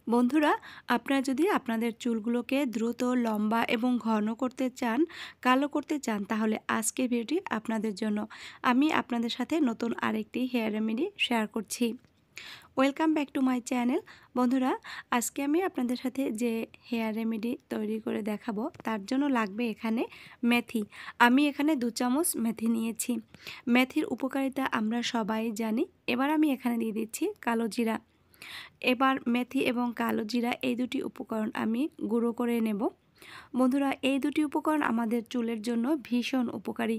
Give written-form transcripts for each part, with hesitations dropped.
বন্ধুরা, আপনারা যদি আপনাদের চুলগুলোকে দ্রুত লম্বা এবং ঘন করতে চান, কালো করতে চান, তাহলে আজকের ভিডিওটি আপনাদের জন্য। আমি আপনাদের সাথে নতুন আরেকটি হেয়ার রেমেডি শেয়ার করছি। Welcome back to my channel. বন্ধুরা, আজকে আমি আপনাদের সাথে যে হেয়ার রেমেডি তৈরি করে দেখাবো, তার জন্য লাগবে এখানে মেথি। আমি এখানে 2 চামচ মেথি নিয়েছি। মেথির উপকারিতা আমরা সবাই জানি। এবার আমি এখানে দিয়ে দিচ্ছি কালো জিরা। এবার মেথি এবং কালো জিরা এই দুটি উপকরণ আমি গুঁড়ো করে নেব। বন্ধুরা, এই দুটি উপকরণ আমাদের চুলের জন্য ভীষণ উপকারী।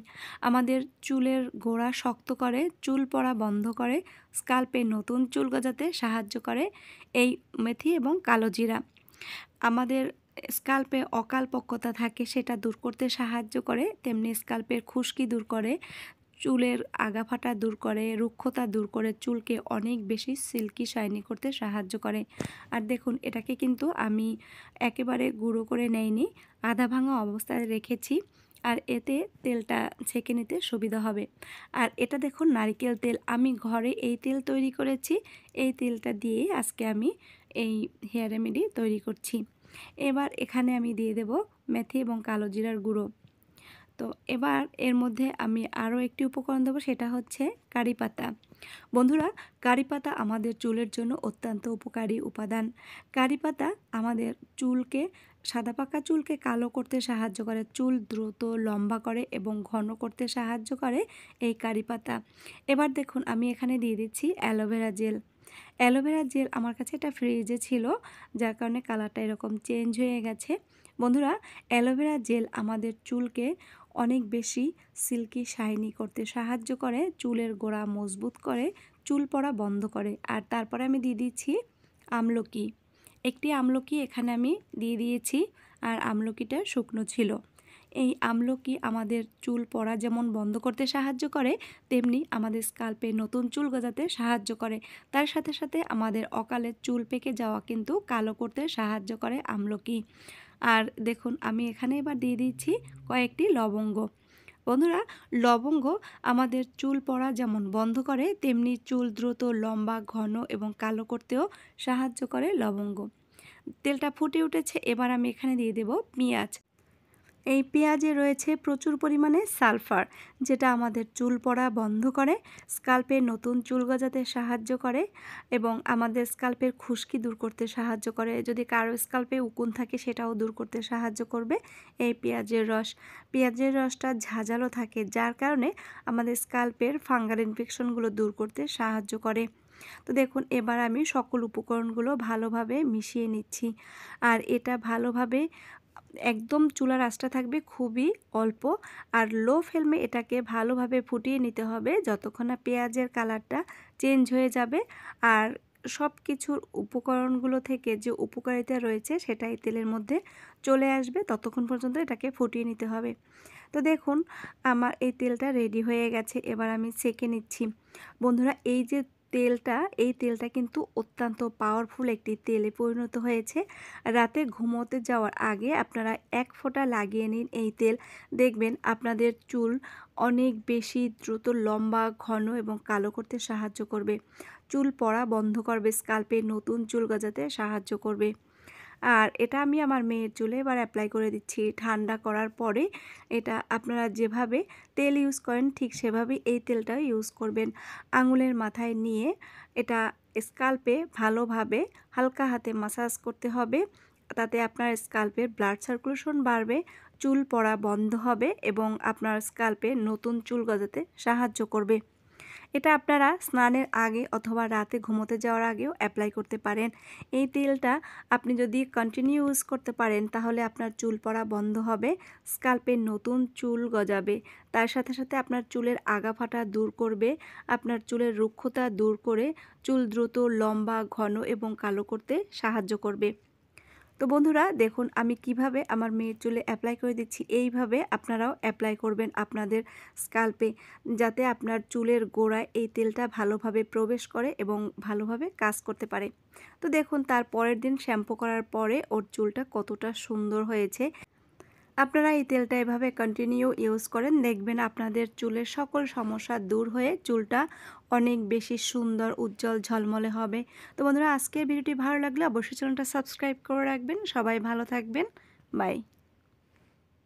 আমাদের চুলের গোড়া শক্ত করে, চুল পড়া বন্ধ করে, স্কাল্পে নতুন চুল গজাতে সাহায্য করে এই মেথি এবং কালো জিরা। আমাদের স্কাল্পে অকালপক্কতা থাকে, সেটা দূর করতে সাহায্য করে, তেমনি স্কাল্পের খুশকি দূর করে, চুলের আগাফাটা দূর করে, রুক্ষতা দূর করে, চুলকে অনেক বেশি সিল্কি শাইনি করতে সাহায্য করে। আর দেখুন, এটাকে কিন্তু আমি একেবারে গুঁড়ো করে নেইনি, আধা ভাঙা অবস্থায় রেখেছি। আর এতে তেলটা ছেঁকে নিতে সুবিধা হবে। আর এটা দেখুন নারকেল তেল, আমি ঘরে এই তেল তৈরি করেছি। এই তেলটা দিয়ে আজকে আমি এই হেয়ার রেমেডি তৈরি করছি। এবার এখানে আমি দিয়ে দেব মেথি এবং কালো জিরার গুঁড়ো। তো এবার এর মধ্যে আমি আরও একটি উপকরণ দেবো, সেটা হচ্ছে কারি পাতা। বন্ধুরা, কারি পাতা আমাদের চুলের জন্য অত্যন্ত উপকারী উপাদান। কারি পাতা আমাদের চুলকে, সাদা পাকা চুলকে কালো করতে সাহায্য করে, চুল দ্রুত লম্বা করে এবং ঘন করতে সাহায্য করে এই কারি পাতা। এবার দেখুন, আমি এখানে দিয়ে দিচ্ছি অ্যালোভেরা জেল। অ্যালোভেরা জেল আমার কাছে এটা ফ্রিজে ছিল, যার কারণে কালারটা এরকম চেঞ্জ হয়ে গেছে। বন্ধুরা, অ্যালোভেরা জেল আমাদের চুলকে অনেক বেশি সিল্কি শাইনি করতে সাহায্য করে, চুলের গোড়া মজবুত করে, চুল পড়া বন্ধ করে। আর তারপরে আমি দিয়ে দিচ্ছি আমলকি। একটি আমলকি এখানে আমি দিয়ে দিয়েছি, আর আমলকিটা শুকনো ছিল। এই আমলকি আমাদের চুল পড়া যেমন বন্ধ করতে সাহায্য করে, তেমনি আমাদের স্কাল্পে নতুন চুল গজাতে সাহায্য করে। তার সাথে সাথে আমাদের অকালে চুল পেকে যাওয়া কিন্তু কালো করতে সাহায্য করে আমলকি। আর দেখুন, আমি এখানে এবার দিয়ে দিচ্ছি কয়েকটি লবঙ্গ। বন্ধুরা, লবঙ্গ আমাদের চুল পড়া যেমন বন্ধ করে, তেমনি চুল দ্রুত লম্বা, ঘন এবং কালো করতেও সাহায্য করে লবঙ্গ। তেলটা ফুটে উঠেছে, এবার আমি এখানে দিয়ে দেব পেঁয়াজ। এই পেঁয়াজে রয়েছে প্রচুর পরিমাণে সালফার, যেটা আমাদের চুল পড়া বন্ধ করে, স্কাল্পে নতুন চুল গজাতে সাহায্য করে এবং আমাদের স্কাল্পের খুশকি দূর করতে সাহায্য করে। যদি কারো স্কাল্পে উকুন থাকে, সেটাও দূর করতে সাহায্য করবে এই পেঁয়াজের রস। পেঁয়াজের রসটা ঝাঁঝালো থাকে, যার কারণে আমাদের স্কাল্পের ফাঙ্গাল ইনফেকশনগুলো দূর করতে সাহায্য করে। তো দেখুন, এবার আমি সকল উপকরণগুলো ভালোভাবে মিশিয়ে নিচ্ছি। আর এটা ভালোভাবে, একদম চুলার আঁচটা থাকবে খুবই অল্প, আর লো ফ্লেমে এটাকে ভালোভাবে ফুটিয়ে নিতে হবে যতক্ষণ না পেঁয়াজের কালারটা চেঞ্জ হয়ে যাবে আর সব কিছুর উপকরণগুলো থেকে যে উপকারিতা রয়েছে সেটা এই তেলের মধ্যে চলে আসবে। ততক্ষণ পর্যন্ত এটাকে ফুটিয়ে নিতে হবে। তো দেখুন, আমার এই তেলটা রেডি হয়ে গেছে, এবার আমি ছেঁকে নিচ্ছি। বন্ধুরা, এই তেলটা কিন্তু অত্যন্ত পাওয়ারফুল একটি তেলে পরিণত হয়েছে। রাতে ঘুমোতে যাওয়ার আগে আপনারা 1 ফোঁটা লাগিয়ে নিন এই তেল। দেখবেন আপনাদের চুল অনেক বেশি দ্রুত লম্বা, ঘন এবং কালো করতে সাহায্য করবে। চুল পড়া বন্ধ করবে, স্কাল্পে নতুন চুল গজাতে সাহায্য করবে। আর এটা আমি আমার মেয়ের চুলে এবার অ্যাপ্লাই করে দিচ্ছি। ঠান্ডা করার পরে এটা আপনারা যেভাবে তেল ইউজ করেন, ঠিক সেভাবেই এই তেলটাও ইউজ করবেন। আঙুলের মাথায় নিয়ে এটা স্কাল্পে ভালোভাবে হালকা হাতে মাসাজ করতে হবে। তাতে আপনার স্কাল্পের ব্লাড সার্কুলেশন বাড়বে, চুল পড়া বন্ধ হবে এবং আপনার স্কাল্পে নতুন চুল গজাতে সাহায্য করবে। এটা আপনারা স্নানের আগে অথবা রাতে ঘুমোতে যাওয়ার আগেও অ্যাপ্লাই করতে পারেন। এই তেলটা আপনি যদি কন্টিনিউ ইউজ করতে পারেন, তাহলে আপনার চুল পড়া বন্ধ হবে, স্কাল্পে নতুন চুল গজাবে। তার সাথে সাথে আপনার চুলের আগাফাটা দূর করবে, আপনার চুলের রুক্ষতা দূর করে চুল দ্রুত লম্বা, ঘন এবং কালো করতে সাহায্য করবে। তো বন্ধুরা, দেখুন আমি কিভাবে আমার মেয়ের চুলে অ্যাপ্লাই করে দিচ্ছি। এইভাবে আপনারাও অ্যাপ্লাই করবেন আপনাদের স্কাল্পে, যাতে আপনার চুলের গোড়ায় এই তেলটা ভালোভাবে প্রবেশ করে এবং ভালোভাবে কাজ করতে পারে। তো দেখুন, তার পরের দিন শ্যাম্পু করার পরে ওর চুলটা কতটা সুন্দর হয়েছে। আপনারা এই তেলটা এভাবে কন্টিনিউ ইউজ করেন, দেখবেন আপনাদের চুলের সকল সমস্যা দূর হয়ে চুলটা অনেক বেশি সুন্দর, উজ্জ্বল, ঝলমলে হবে। তো বন্ধুরা, আজকের ভিডিওটি ভালো লাগলে অবশ্যই চ্যানেলটা সাবস্ক্রাইব করে রাখবেন। সবাই ভালো থাকবেন। বাই।